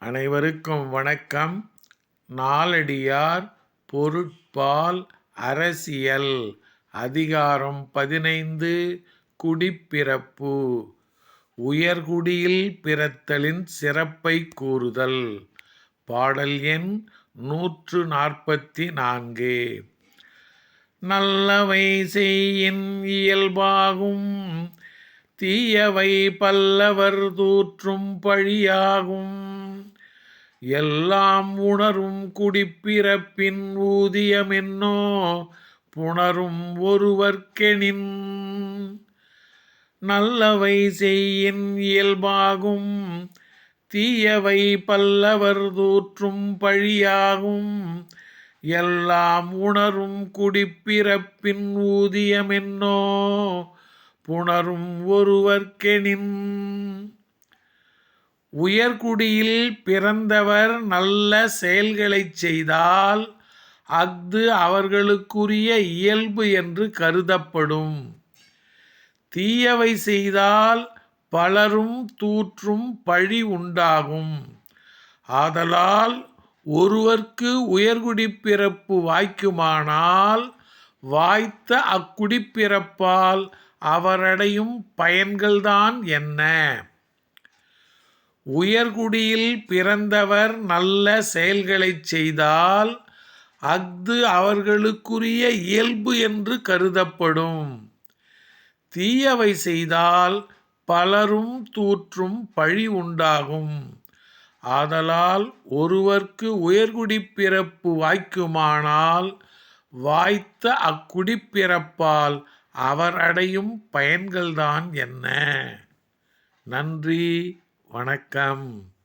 அனைவருக்கும் வணக்கம். நாலடியார் பொருட்பால் அரசியல் அதிகாரம் 15 குடிப்பிறப்பு. உயர்குடியில் பிறத்தலின் சிறப்பை கூறுதல். பாடல் எண் 144. நல்லவை செய்யின் இயல்பாகும், தீயவை பல்லவர் தூற்றும் பழியாகும். எல்லாம் உணரும் குடிப்பிறப்பின் ஊதியமென்னோ புணரும் ஒருவர்க்கெனின். நல்லவை செய்யின் இயல்பாகும், தீயவை பல்லவர் தூற்றும் பழியாகும். எல்லாம் உணரும் குடிப்பிறப்பின் ஊதியமென்னோ புணரும் ஒருவர்க்கெனின். உயர்குடியில் பிறந்தவர் நல்ல செயல்களைச் செய்தால் அஃது அவர்களுக்குரிய இயல்பு என்று கருதப்படும். தீயவை செய்தால் பலரும் தூற்றும் பழி உண்டாகும். ஆதலால் ஒருவர்க்கு உயர்குடிப்பிறப்பு வாய்க்குமானால் வாய்த்த அக்குடிப்பிறப்பால் அவரடையும் பயன்கள்தான் என்ன? உயர்குடியில் பிறந்தவர் நல்ல செயல்களைச் செய்தால் அஃது அவர்களுக்குரிய இயல்பு என்று கருதப்படும். தீயவை செய்தால் பலரும் தூற்றும் பழி உண்டாகும். ஆதலால் ஒருவர்க்கு உயர்குடிப்பிறப்பு வாய்க்குமானால் வாய்த்த அக்குடிப்பிறப்பால் அவர் அடையும் பயன்கள்தான் என்ன? நன்றி, வணக்கம்.